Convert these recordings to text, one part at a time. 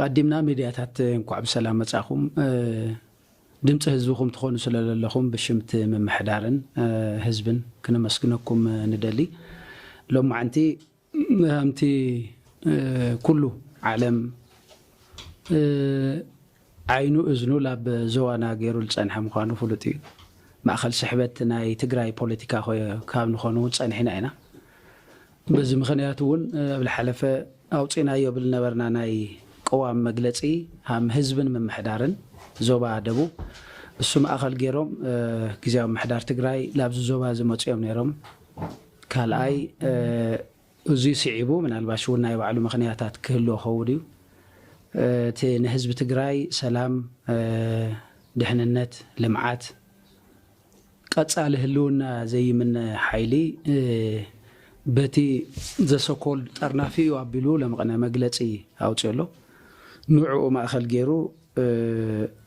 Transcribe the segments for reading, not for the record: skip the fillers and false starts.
تقدمنا ميدياتات انكم بسلام مصاخم دمص حزبكم تكونوا سلاللكم بشمت ممحدارن حزبن كنمسكنكم ندلي لو عنتي امتي كله عالم عينو اذنو لاب زوانا غيرو لصنح مخانو فلطي ماخل سحبت ناي تግራይ ፖለቲካ ካብ ንኾኑ ጸንሒና ኢና በዚ ምኽንያት እውን ብልሓለፈ ኣውፂናዮ ብል ነበርና ናይ قوام መግለጺ ሃም ህዝብን መምሕዳርን ዞባ ደቡ እሱ ማእኸል ገይሮም ግዜያዊ ምሕዳር ትግራይ ላብዚ ዞባ ዝመጽኦም ነይሮም ካልኣይ እዚ ሲዒቡ ምናልባሽ እውን ናይ ባዕሉ ምኽንያታት ክህልዎ ኸውድዩ እቲ ንህዝቢ ትግራይ ሰላም ድሕንነት ልምዓት ቀጻሊ ህልውና ዘይምን ሓይሊ በቲ ዘሰኮል ጠርናፊዩ ኣቢሉ ለመቐነ መግለጺ ኣውፅሎ ንዕኡ ማእኸል ገይሩ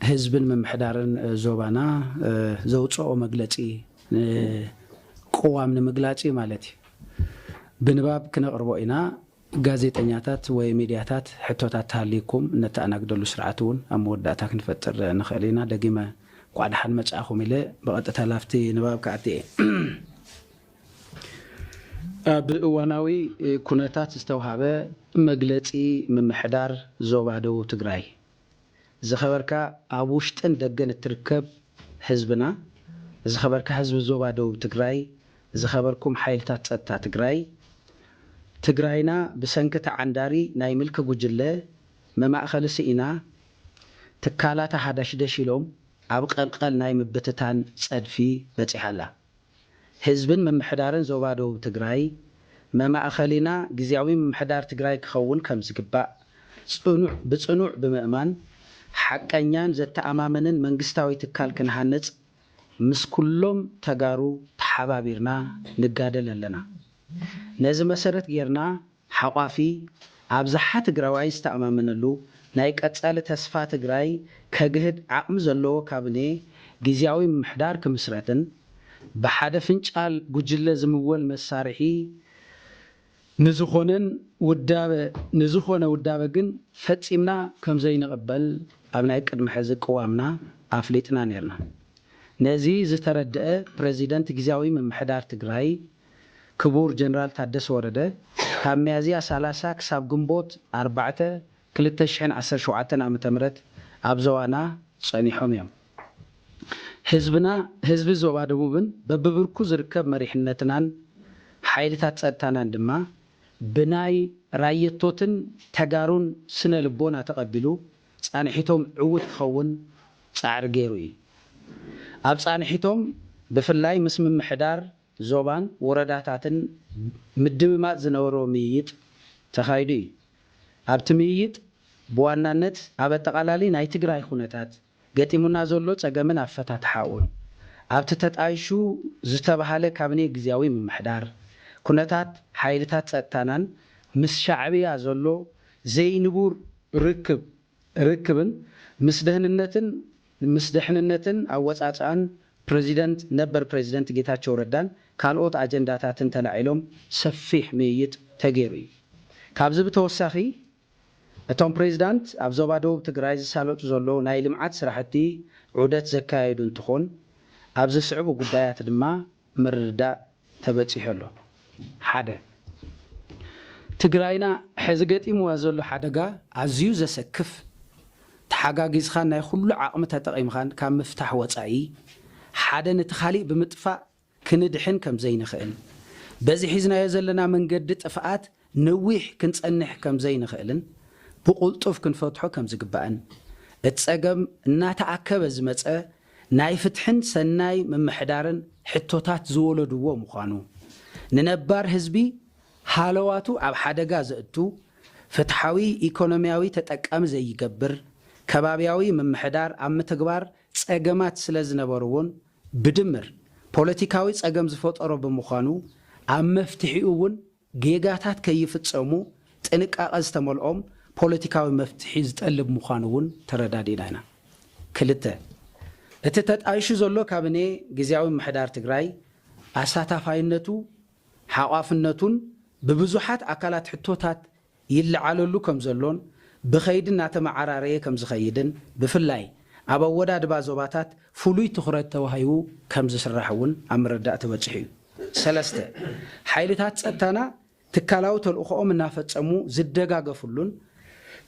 ህዝብን መምሕዳርን ዞባና ዘውፅኦ መግለጺ قوام ንምግላጺ ማለት እዩ ብንባብ ክነቕርቦ ኢና ጋዜጠኛታት ወይ ሚድያታት ሕቶታት ታሊኩም ነተኣናግደሉ ስርዓት እውን ኣብ መወዳእታ ክንፈጥር ንኽእል ኢና ደጊመ ቋድሓን መጻኹም ኢለ በቐጥታ ላፍቲ ንባብ ከኣቲ ብእዋናዊ ኩነታት ዝተውሃበ መግለጺ ምምሕዳር ዞባ ደቡብ ትግራይ ዝኸበርካ ኣብ ውሽጥን ደገን እትርከብ ህዝብና ዝኸበርካ ህዝቢ ዞባ ደቡብ ትግራይ ዝኸበርኩም ሓይልታት ጸጥታ ትግራይ ትግራይና ብሰንኪ ተዓንዳሪ ናይ ምልኪ ጉጅለ መማእኸሊ ስኢና ትካላት ሓዳሽደሽ ኢሎም ኣብ ቀልቀል ናይ ምብትታን ጸድፊ በፂሓላ ህዝብን መምሕዳርን ዞባ ደቡብ ትግራይ መማእኸሊና ግዜያዊ መምሕዳር ትግራይ ክኸውን ከም ዝግባእ ብጽኑዕ ብምእማን ሓቀኛን ዘተኣማመንን መንግስታዊ ትካል ክንሃንጽ ምስ ኩሎም ተጋሩ ተሓባቢርና ንጋደል ኣለና ነዚ መሰረት ጌርና ሓቋፊ ኣብዝሓ ትግራዋይ ዝተኣማመነሉ ናይ ቀጻሊ ተስፋ ትግራይ ከግህድ ዓቕሚ ዘለዎ ካብኔ ግዜያዊ ምምሕዳር ክምስረትን ብሓደ ፍንጫል ጉጅለ ዝምወል መሳርሒ ንዝኾነ ውዳበ ግን ፈጺምና ከም ዘይንቕበል ኣብ ናይ ቅድሚ ሕዚ ቅዋምና ኣፍሊጥና ነርና ነዚ ዝተረድአ ፕሬዚደንት ግዜያዊ ምምሕዳር ትግራይ ክቡር ጀነራል ታደሰ ወረደ ካብ ሚያዝያ 30 ክሳብ ግንቦት 4 2017 ዓ.ም ኣብ ዞባና ጸኒሖም እዮም ህዝቢ ዞባ ደቡብን በብብርኩ ዝርከብ መሪሕነትናን ሓይልታት ጸጥታናን ድማ ብናይ ራየቶትን ተጋሩን ስነ ልቦና ተቐቢሉ ጻንሒቶም ዕውት ክኸውን ጻዕሪ ገይሩ እዩ ኣብ ጻንሒቶም ብፍላይ ምስ ምምሕዳር ዞባን ወረዳታትን ምድምማት ዝነበሮ ምይይጥ ተኻይዱ እዩ ኣብቲ ምይይጥ ብዋናነት ኣብ ኣጠቓላሊ ናይ ትግራይ ኩነታት ገጢሙና ዘሎ ጸገምን ኣፈታትሓውን ኣብቲ ተጣይሹ ዝተባሃለ ካብኔ ግዜያዊ ምምሕዳር ኩነታት ሓይልታት ጸጥታናን ምስ ሻዕብያ ዘሎ ዘይንቡር ርክብን ምስ ድሕንነትን ኣወጻጽኣን ነበር ፕሬዚደንት ጌታቸው ረዳን ካልኦት ኣጀንዳታትን ተላዒሎም ሰፊሕ ምይይጥ ተገይሩ እዩ ካብዚ ብተወሳኺ እቶም ፕሬዚዳንት ኣብ ዞባ ደቡብ ትግራይ ዝሳለጡ ዘለዉ ናይ ልምዓት ስራሕቲ ዑደት ዘካየዱ እንትኾን ኣብ ዝስዕቡ ጉዳያት ድማ ምርድዳእ ተበፂሑ ኣሎ ሓደ ትግራይና ሕዚ ገጢምዋ ዘሎ ሓደጋ ኣዝዩ ዘሰክፍ ተሓጋጊዝኻ ናይ ኩሉ ዓቕሚ ተጠቒምኻን ካብ ምፍታሕ ወፃኢ ሓደ ነቲ ኻሊእ ብምጥፋእ ክንድሕን ከም ዘይንኽእል በዚ ሒዝናዮ ዘለና መንገዲ ጥፍኣት ነዊሕ ክንጸንሕ ከም ዘይንኽእልን ብቁልጡፍ ክንፈትሖ ከም ዝግባእን እቲ ጸገም እናተኣከበ ዝመጸ ናይ ፍትሕን ሰናይ ምምሕዳርን ሕቶታት ዝወለድዎ ምዃኑ ንነባር ህዝቢ ሃለዋቱ ኣብ ሓደጋ ዘእቱ ፍትሓዊ ኢኮኖምያዊ ተጠቃሚ ዘይገብር ከባብያዊ ምምሕዳር ኣብ ምትግባር ጸገማት ስለ ዝነበሩውን ብድምር ፖለቲካዊ ጸገም ዝፈጠሮ ብምዃኑ ኣብ መፍትሒኡ እውን ጌጋታት ከይፍጸሙ ጥንቃቐ ዝተመልኦም ፖለቲካዊ መፍትሒ ዝጠልብ ምዃኑ እውን ተረዳዲና ኢና ክልተ እቲ ተጣይሹ ዘሎ ካብኔ ግዜያዊ ምምሕዳር ትግራይ ኣሳታፋይነቱ ሓቋፍነቱን ببزحات أكلات حتوتات يلعللو كم زلون بخيدنا تمعرارية كم زخيدن بفلاي أبا ودا دبا زوباتات فلوي تخرج توهيو كم زسرحون أمر الدأت وجحي سلسته حيلتات ستانا تكالاو تلقوم النافت أمو زدقا قفلون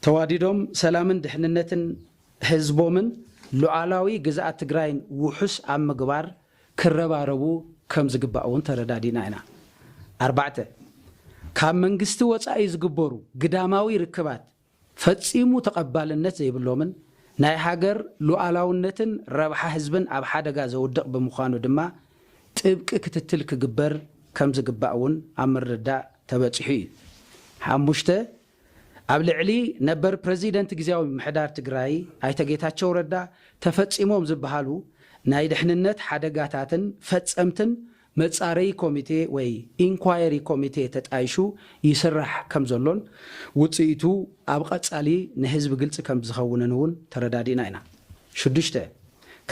تواديدهم سلامن دحننتن حزبومن لعلاوي جزاء تجراين وحس أم جبار كرباربو كم زقباون تردادينا هنا 4 كم من جستوات أيز جبرو قداماوي ركبات فتسيمو تقبل النت زي باللومن ناي حجر لعلاونتن ربح حزبن أب حدا جاز ودق بمخانو دما تبقى كتتلك جبر كم زقباون أمر الدا تبتحي حمشته قبل علي نبر بريزيدنت جزاوي محدار تجراي هاي تجيتها ردا تفتسيمهم زبحالو ناي دحننت حدقاتاتن فتسمتن متصاري كوميتي وي انكوايري كوميتي تتعايشو يسرح كم زلون وصيتو ابقصالي نحزب ግልጽ كم زخوننون تردادينا اينا شدشته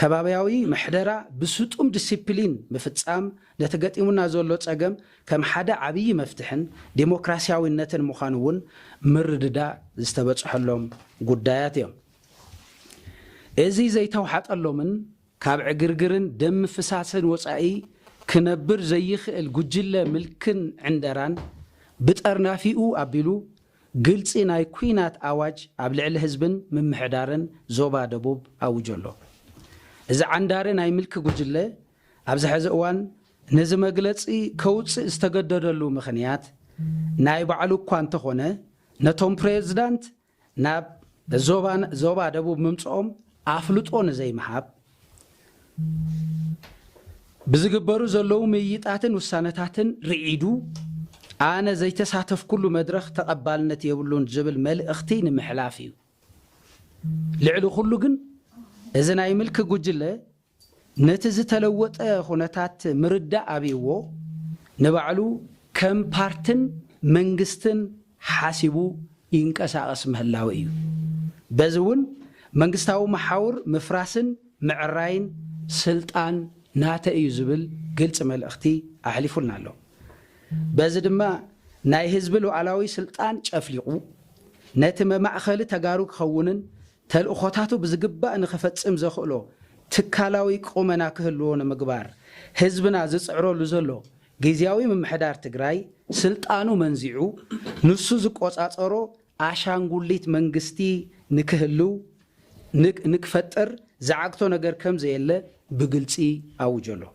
ከባቢያዊ محدራ بسطم ዲሲፕሊን مفصام ለተገጢሙና ዘሎ ጸገም ከም ሓደ ዓብይ መፍትሕን ዲሞክራሲያዊነትን ምዃኑን ምርድዳ ዝተበጽሐሎም ጉዳያት እዮም እዚ ዘይተውሓጠሎምን ካብ ዕግርግርን ደም ፍሳስን ወጻኢ كنبر زيخ الججلة ملكن عندران بترنافيو أبيلو قلتي ناي كوينات أواج أبلع الهزبن من محدارن زوبا دبوب أو جلو إذا عندارن ناي ملك ججلة أبز حزقوان نزم قلتي كوتس استقدر له مخنيات ناي بعلو كوانتخونه نتوم بريزدانت ناب زوبا دبوب ممصوم أفلطون زي محاب بزقبرو زلو ميتاتن وسانتاتن رعيدو أنا زي تساتف كل مدرخ تقبلنت يقولون جبل ملئختين محلافيو لعلو خلوقن إذن أي ملك قجلة نتز تلوت خونتات مردة أبيوو نبعلو كم بارتن منقستن حاسبو ينكسا اسمه اللاوئيو بزون منقستاو محاور مفراسن معراين سلطان ناتا يزبل قلت ملأختي أحلفلنا له بازدما ناي هزبلو علاوي سلطان شافليقو ناتم مأخل تقاروك خونن تل أخواتاتو بزقبا نخفت امزخلو تكالاوي قومنا كهلون مقبار هزبنا زسعرو لزلو جيزياوي من محدار تقراي سلطانو منزيعو نسو زقوات أطارو عشان قوليت منقستي نكهلو نكفتر زعاقتو نقر كم زي اللي بقلتي أو جلو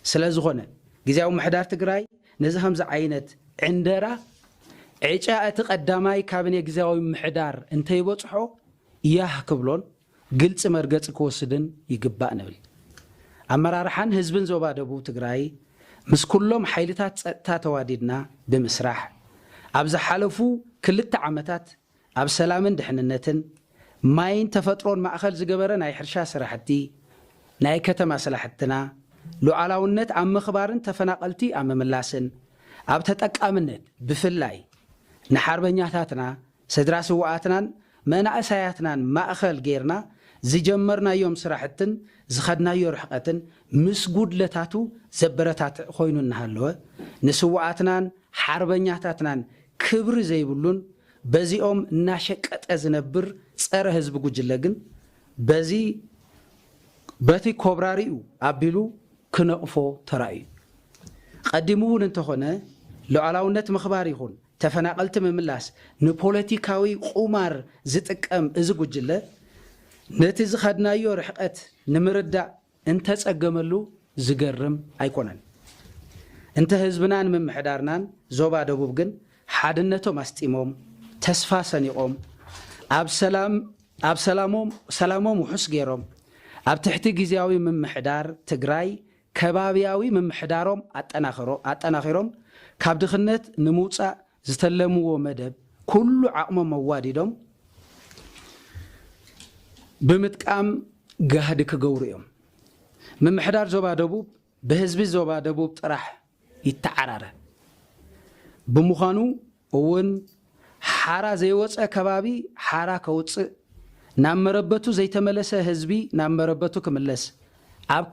سلازغونا جزاو محدار تقراي نزهم زعينت عندرا عجاء تقداماي كابني جزاو محدار انتي بوصحو إياه كبلون قلت مرقت كوسدن يقبأ نبل أما رارحان هزبن زوبا دبو تقراي مس كلهم حيلتات تاتواديدنا بمسرح أبز حالفو كل التعامتات أب سلامن دحننتن ماين تفترون ما أخل زقبرن أي حرشا سرحتي ناي كتما سلاحتنا لعلاونت عم خبارن تفناقلتي عم ملاسن أب تتأكامنت بفلاي نحاربنياتاتنا سدراس وقاتنا منع ساياتنا ما أخل غيرنا زي جمرنا يوم سراحتن زخدنا يرحقتن مسجود لتاتو زبرتات خوينو نهالوه نسوقاتنا حاربنياتاتنا كبر زي بلون بزيهم ناشقت أزنبر صار حزب جوجلجن بزي باتي كوبراريو أبيلو كنقفو تراي قدمون انتخونه لعلاونت مخباري هون تفناقلت من ملاس نبوليتيكاوي قمار زتقم ازقو جله نتز خدنا يو رحقت نمردع انت تسقملو زقرم ايكونن انت هزبنان من محدارنان زوبا دبوب جن حادنتو ماستيموم تسفا سنيقوم اب سلاموم وحس غيروم اب تحت جزاوي من محدار تجراي كبابياوي من محدارهم أتناخرهم كابدخنت نموصا زتلمو مدب كل عقم مواديدهم بمتقام جهد كجوريهم من محدار زوبا دبوب بحزب زوبا دبوب طرح يتعرر بمخانو ون حارا زي وصا كبابي حارا كوص نامربتو زي تملسه حزبي نامربتو كملس أب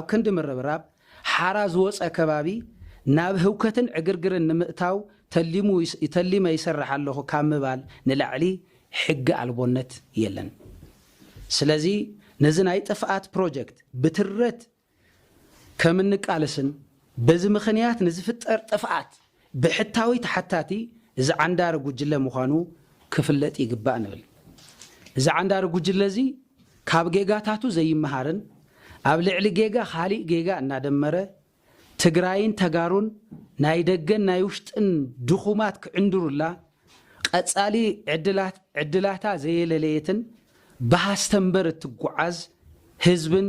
كند مربراب حراز وص أكبابي ناب هوكتن عقرقرن نمتاو تلي ما يسرح الله كامبال نلعلي ሕጊ አልቦነት የለን ስለዚ ነዝናይ ጥፍአት ፕሮጀክት ብትረት ከምንቃለስን በዚ ምኽንያት ንዝፍጠር ጥፍአት ብሕታዊ ተሓታቲ እዚ ዓንዳር ጉጅለ ምዃኑ ክፍለጥ ይግባእ ንብል እዚ ዓንዳር ጉጅለ እዚ ካብ ጌጋታቱ ዘይመሃርን ኣብ ልዕሊ ጌጋ खाሊእ ጌጋ እናደመረ ትግራይን ተጋሩን ናይ ደገን ናይ ውሽጥን ድኹማት ክዕንድሩላ ቀጻሊ ዕድላታ ዘየለለየትን በሃስተንበር እትጓዓዝ ህዝብን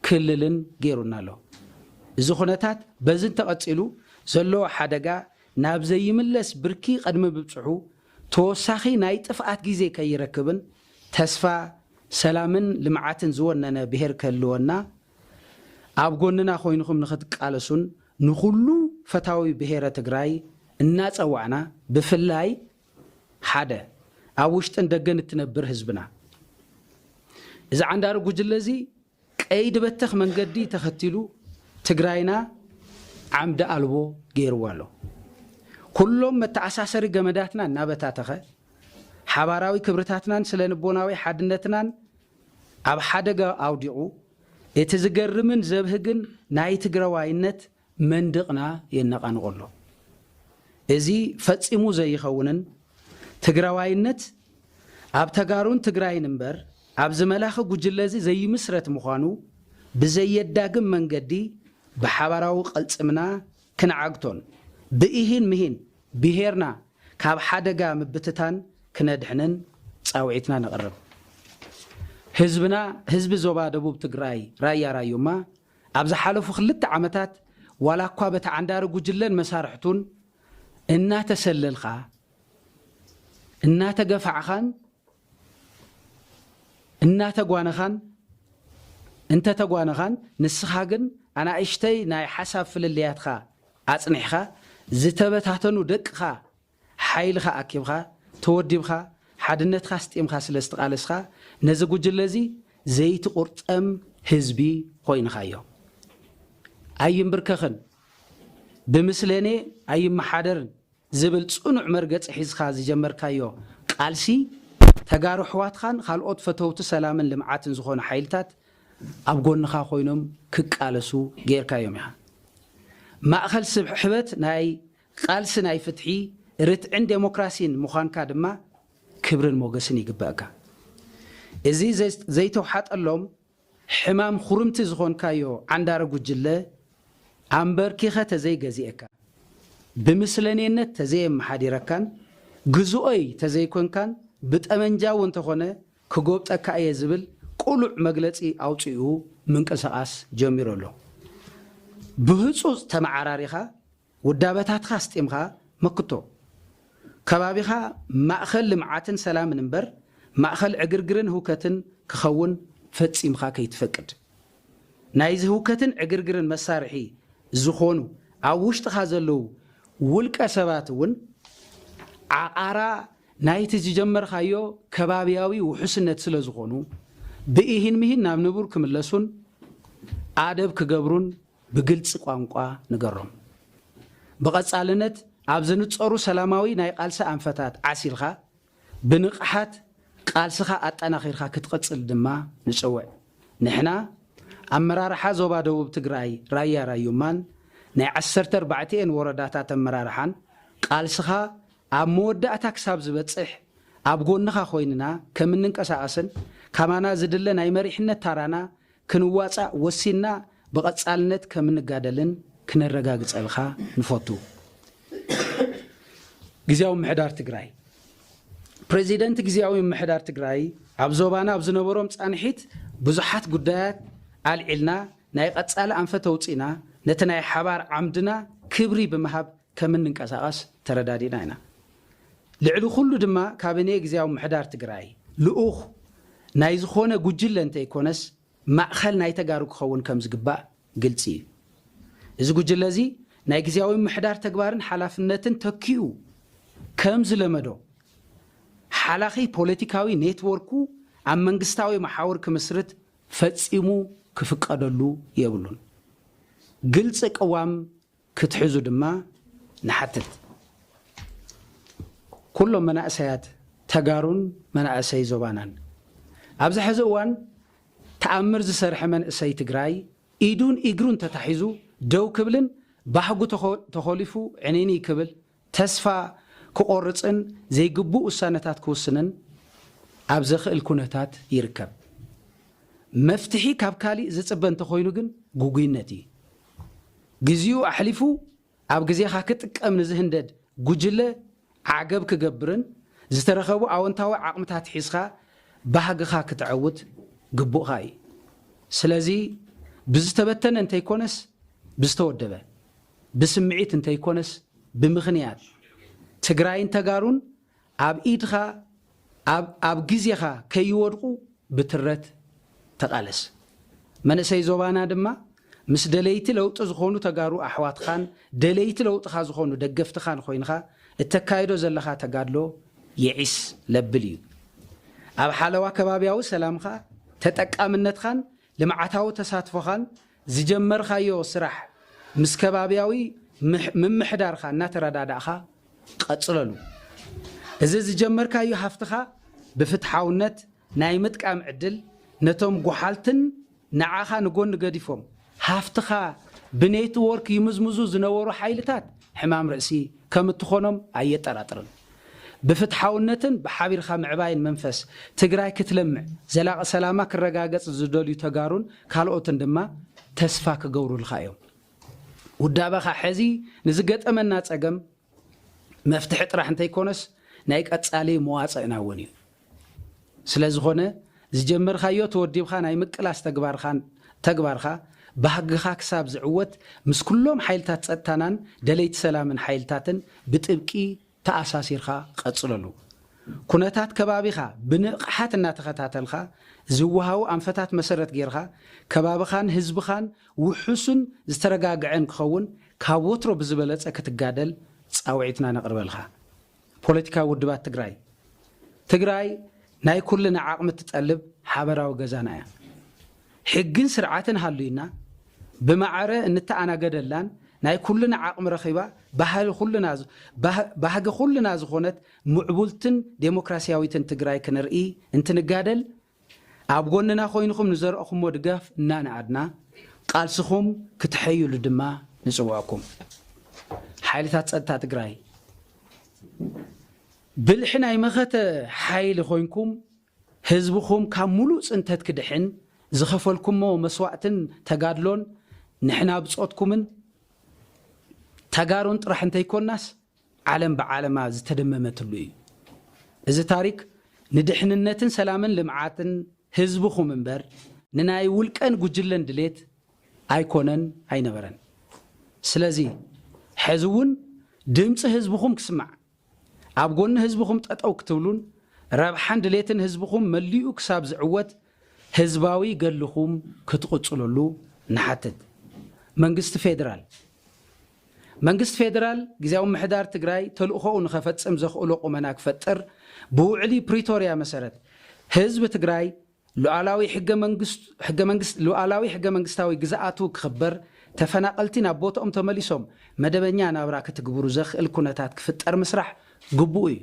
ክልልን ገይሩና ኣሎ እዚ ኩነታት በዝን ተቐጺሉ ዘሎ ሓደጋ ናብ ዘይምለስ ብርኪ ቀድሚ ብጽሑ ተወሳኺ ናይ ጥፍአት ግዜ ከይረክብን ተስፋ ሰላምን ልምዓትን ዝወነነ ብሄር ከልወና ኣብ ጎንና ኮይንኩም ንኽትቃለሱን ንኹሉ ፈታዊ ብሄረ ትግራይ እናጸዋዕና ብፍላይ ሓደ ኣብ ውሽጥን ደገን እትነብር ህዝብና እዚ ዓንዳር ጉጅለ እዚ ቀይድ በተኽ መንገዲ ተኸቲሉ ትግራይና ዓምደ አልቦ ገይርዎ ኣሎ ኩሎም መተኣሳሰሪ ገመዳትና እናበታተኸ ሓባራዊ ክብርታትናን ስለንቦናዊ ሓድነትናን ኣብ ሓደጋ ኣውዲቑ እቲ ዝገርምን ዘብህግን ናይ ትግራዋይነት መንድቕና የነቃንቆሎ እዚ ፈጺሙ ዘይኸውንን ትግራዋይነት ኣብ ተጋሩን ትግራይን እምበር ኣብ ዝመላኸ ጉጅለ እዚ ዘይምስረት ምዃኑ ብዘየዳግም መንገዲ ብሓባራዊ ቐልጽምና ክንዓግቶን ብኢህን ምሂን ብሄርና ካብ ሓደጋ ምብትታን ክነድሕንን ጻውዒትና ነቕርብ ህዝብና ህዝቢ ዞባ ደቡብ ትግራይ ራያ ራዩማ ኣብ ዝሓለፉ 2 ዓመታት ዋላ እኳ በቲ ዓንዳር ጉጅለን መሳርሕቱን እናተሰለልኻ እናተገፋዕኻን እንተተጓነኻን ንስኻ ግን ኣናእሽተይ ናይ ሓሳብ ፍልልያትኻ ኣጽኒሕኻ ዝተበታተኑ ደቅኻ ሓይልኻ ኣኪብኻ ተወዲብኻ ሓድነትኻ ስጢምኻ ስለ ዝተቃለስኻ ነዚ ጉጅለ እዚ ዘይትቁርጠም ህዝቢ ኮይንኻዮ ኣይምብርከኽን ብምስለኔ ኣይመሓደርን ዝብል ጽኑዕ መርገጽ ሒዝኻ ዝጀመርካዮ ቃልሲ ተጋሩ ሕዋትኻን ካልኦት ፈተውቲ ሰላምን ልምዓትን ዝኾኑ ሓይልታት ኣብ ጎንኻ ኮይኖም ክቃለሱ ጌርካዮም ኢኻ ማእኸል ስሕበት ናይ ቃልሲ ናይ ፍትሒ ርትዕን ዴሞክራሲን ምዃንካ ድማ ክብርን ሞገስን ይግባእካ እዚ ዘይተውሓጠሎም ሕማም ኹርምቲ ዝኾንካዮ ዓንዳር ጉጅለ ኣንበርኪኸ ተዘይገዚእካ ብምስለኔነት ተዘየመሓዲረካን ግዝኦይ ተዘይኮንካን ብጠመንጃው እንተኾነ ክጎብጠካ እየ ዝብል ቁሉዕ መግለጺ ኣውፂኡ ምንቅስቓስ ጀሚሩ ኣሎ ብህፁፅ ተመዓራሪኻ ውዳበታትኻ ስጢምኻ መክቶ ከባቢኻ ማእኸል ልምዓትን ሰላምን እምበር ማእኸል ዕግርግርን ህውከትን ክኸውን ፈጺምኻ ከይትፈቅድ ናይዚ ህውከትን ዕግርግርን መሳርሒ ዝኾኑ ኣብ ውሽጥኻ ዘለዉ ውልቀ ሰባት እውን ዓቃራ ናይቲ ዝጀመርካዮ ከባቢያዊ ውሕስነት ስለ ዝኾኑ ብኢህን ምሂን ናብ ንቡር ክምለሱን ኣደብ ክገብሩን ብግልጽ ቋንቋ ንገሮም ብቐጻልነት ኣብ ዝንጸሩ ሰላማዊ ናይ ቃልሲ ኣንፈታት ዓሲልኻ ብንቕሓት ቃልስኻ ኣጠናኺርካ ክትቐጽል ድማ ንጽውዕ ንሕና ኣመራርሓ ዞባ ደቡብ ትግራይ ራያ ራዩማን ናይ 14 ወረዳታት ኣመራርሓን ቃልስኻ ኣብ መወዳእታ ክሳብ ዝበጽሕ ኣብ ጎንኻ ኮይንና ከም እንንቀሳቐስን ካማና ዝድለ ናይ መሪሕነት ታራና ክንዋጻእ ወሲና ብቐጻልነት ከም እንጋደልን ክነረጋግጸልኻ ንፈቱ ግዚያዊ ምሕዳር ትግራይ ፕሬዚደንት ግዚያዊ ምሕዳር ትግራይ ኣብ ዞባና ኣብ ዝነበሮም ጻንሒት ብዙሓት ጉዳያት ኣልዒልና ናይ ቀጻሊ ኣንፈተ ውፂና ነቲ ናይ ሓባር ዓምድና ክብሪ ብምሃብ ከም እንንቀሳቐስ ተረዳዲና ኢና ልዕሊ ኩሉ ድማ ካቢነ ግዚያዊ ምሕዳር ትግራይ ልኡኽ ናይ ዝኾነ ጉጅለ እንተይኮነስ ማእኸል ናይ ተጋሩ ክኸውን ከም ዝግባእ ግልጺ እዩ እዚ ጉጅለ እዚ ናይ ግዚያዊ ምሕዳር ተግባርን ሓላፍነትን ተኪኡ ከም ዝለመዶ ሓላኺ ፖለቲካዊ ኔትወርኩ ኣብ መንግስታዊ መሓወር ክምስርት ፈጺሙ ክፍቀደሉ የብሉን ግልጽ ቅዋም ክትሕዙ ድማ ንሓትት ኩሎም መናእሰያት ተጋሩን መናእሰይ ዞባናን ኣብዚ ሕዚ እዋን ተኣምር ዝሰርሐ መንእሰይ ትግራይ ኢዱን ኢግሩን ተታሒዙ ደው ክብልን ባህጉ ተኸሊፉ ዕኔኒ ክብል ተስፋ ክቆርፅን ዘይግቡእ ውሳነታት ክውስንን ኣብ ዘኽእል ኩነታት ይርከብ መፍትሒ ካብ ካሊእ ዝፅበ እንተኾይኑ ግን ጉጉይነት እዩ ግዜኡ ኣሕሊፉ ኣብ ግዜኻ ክጥቀም ንዝህንደድ ጉጅለ ዓገብ ክገብርን ዝተረኸቡ ኣወንታዊ ዓቕምታት ሒዝኻ ባህግኻ ክትዕውት ግቡእኻ እዩ ስለዚ ብዝተበተነ እንተይኮነስ ብዝተወደበ ብስምዒት እንተይኮነስ ብምኽንያት ትግራይን ተጋሩን ኣብ ኢድኻ ኣብ ግዜኻ ከይወድቁ ብትረት ተቃለስ መንእሰይ ዞባና ድማ ምስ ደለይቲ ለውጢ ዝኾኑ ተጋሩ ኣሕዋትኻን ደለይቲ ለውጥኻ ዝኾኑ ደገፍትኻን ኮይንኻ እተካይዶ ዘለኻ ተጋድሎ ይዒስ ለብል እዩ ኣብ ሓለዋ ከባቢያዊ ሰላምኻ ተጠቃምነትኻን ልምዓታዊ ተሳትፎኻን ዝጀመርኻዮ ስራሕ ምስ ከባቢያዊ ምምሕዳርኻ እናተረዳዳእኻ ቀጽለሉ እዚ ዝጀመርካዮ ሃፍትኻ ብፍትሓውነት ናይ ምጥቃም ዕድል ነቶም ጉሓልትን ንዓኻ ንጎን ገዲፎም ሃፍትኻ ብኔትወርክ ይምዝምዙ ዝነበሩ ሓይልታት ሕማም ርእሲ ከም እትኾኖም ኣየጠራጥርን ብፍትሓውነትን ብሓቢርኻ ምዕባይን መንፈስ ትግራይ ክትለምዕ ዘላቒ ሰላማ ክረጋገጽ ዝደልዩ ተጋሩን ካልኦትን ድማ ተስፋ ክገብሩልካ እዮም ውዳበኻ ሕዚ ንዝገጠመና ፀገም መፍትሒ ጥራሕ እንተይኮነስ ናይ ቀጻሊ መዋጽእና እውን እዩ ስለዝኾነ ዝጀመርካዮ ተወዲብካ ናይ ምቅላስ ተግባርካ ባህግኻ ክሳብ ዝዕወት ምስ ኩሎም ሓይልታት ጸጥታናን ደለይቲ ሰላምን ሓይልታትን ብጥብቂ ተኣሳሲርካ ቀጽለሉ ኩነታት ከባቢኻ ብንቕሓት እናተኸታተልካ ዝወሃቡ ኣንፈታት መሰረት ጌርካ ከባቢኻን ህዝብኻን ውሑስን ዝተረጋግዐን ክኸውን ካብ ወትሮ ብዝበለጸ ክትጋደል ጻውዒትና ነቕርበልካ ፖለቲካዊ ውድባት ትግራይ ናይ ኩልና ዓቕሚ ትጠልብ ሓበራዊ ገዛና እያ ሕግን ስርዓትን ሃልዩና ብማዕረ እንተኣናገደላን ናይ ኩልና ዓቕሚ ረኺባ ባህጊ ኩልና ዝኾነት ምዕቡልትን ዴሞክራሲያዊትን ትግራይ ክንርኢ እንትንጋደል ኣብ ጎንና ኮይንኩም ንዘርአኹሞ ድጋፍ እናንኣድና ቃልስኹም ክትሐዩሉ ድማ ንጽዋዕኩም ሓይልታት ጸጥታ ትግራይ ብልሒ ናይ መኸተ ሓይሊ ኮይንኩም ህዝብኹም ካብ ሙሉእ ጽንተት ክድሕን ዝኸፈልኩሞ መስዋዕትን ተጋድሎን ንሕና ብጾትኩምን ተጋሩን ጥራሕ እንተይኮናስ ዓለም ብዓለማ ዝተደመመትሉ እዩ እዚ ታሪክ ንድሕንነትን ሰላምን ልምዓትን ህዝብኹም እምበር ንናይ ውልቀን ጉጅለን ድሌት ኣይኮነን ኣይነበረን ስለዚ ሕዚ እውን ድምፂ ህዝብኹም ክስማዕ ኣብ ጎኒ ህዝብኹም ጠጠው ክትብሉን ረብሓን ድሌትን ህዝብኹም መሊኡ ክሳብ ዝዕወት ህዝባዊ ገድልኹም ክትቕጽለሉ ንሓትት መንግስቲ ፌደራል ጊዜያዊ ምሕዳር ትግራይ ተልእኾኡ ንኸፈጽም ዘኽእሎ ቁመና ክፈጥር ብውዕሊ ፕሪቶሪያ መሰረት ህዝቢ ትግራይ ሉዓላዊ ሕገ መንግስታዊ ግዝኣቱ ክኽበር ተፈናቀልቲ ናብ ቦታኦም ተመሊሶም መደበኛ ናብራ ክትግብሩ ዘኽእል ኩነታት ክፍጠር ምስራሕ ግቡእ እዩ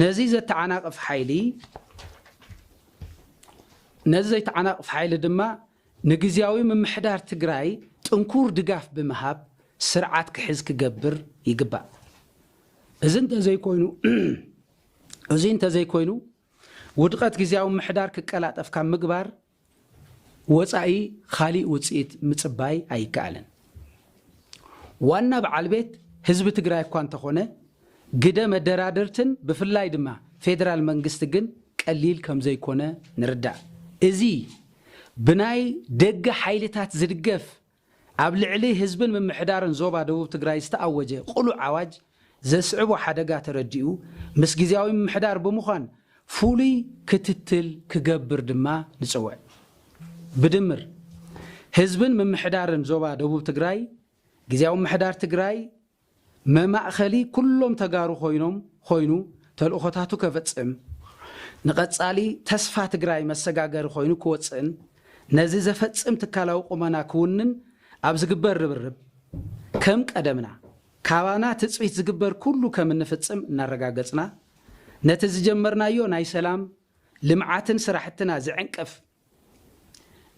ነዚ ዘይተዓናቅፍ ሓይሊ ድማ ንግዜያዊ ምምሕዳር ትግራይ ጥንኩር ድጋፍ ብምሃብ ስርዓት ክሕዝ ክገብር ይግባእ እዚ እንተዘይኮይኑ ውድቀት ግዜያዊ ምምሕዳር ክቀላጠፍ ካብ ምግባር ወፃኢ ካሊእ ውፅኢት ምጽባይ ኣይከኣልን ዋና በዓል ቤት ህዝቢ ትግራይ እኳ እንተኾነ ግደ መደራደርትን ብፍላይ ድማ ፌደራል መንግስቲ ግን ቀሊል ከም ዘይኮነ ንርዳእ እዚ ብናይ ደገ ሓይልታት ዝድገፍ ኣብ ልዕሊ ህዝብን ምምሕዳርን ዞባ ደቡብ ትግራይ ዝተኣወጀ ቁሉዕ ኣዋጅ ዘስዕቦ ሓደጋ ተረዲኡ ምስ ግዜያዊ ምምሕዳር ብምዃን ፍሉይ ክትትል ክገብር ድማ ንጽውዕ ብድምር ህዝብን ምምሕዳርን ዞባ ደቡብ ትግራይ ግዜያዊ ምምሕዳር ትግራይ መማእኸሊ ኩሎም ተጋሩ ኮይኑ ተልእኾታቱ ከፈጽም ንቐጻሊ ተስፋ ትግራይ መሰጋገሪ ኮይኑ ክወፅን ነዚ ዘፈጽም ትካላዊ ቁመና ክውንን ኣብ ዝግበር ርብርብ ከም ቀደምና ካባና ትጽቢት ዝግበር ኩሉ ከም እንፍጽም እናረጋገጽና نتزجمرنايو ناي سلام لمعاتن سراحتنا زعنقف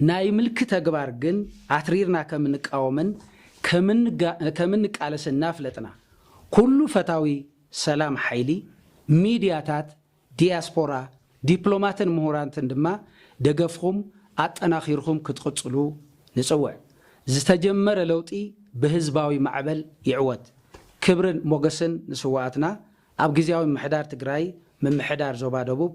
ناي ملك تغبار جن عتريرنا كمنقاومن كمنقالسنا فلتنا كل فتاوي سلام حيلي ميدياتات دياسبورا ዲፕሎማትን ምሁራንትን ድማ ደገፍኹም አጠናኺርኹም ክትقጽሉ ንጽውዕ ዝተጀመረ ለውጢ በህዝባዊ ማዕበል ይዕወት ክብርን ሞገስን ንስዋዕትና ኣብ ግዚያዊ ምሕዳር ትግራይ ምምሕዳር ዞባ ደቡብ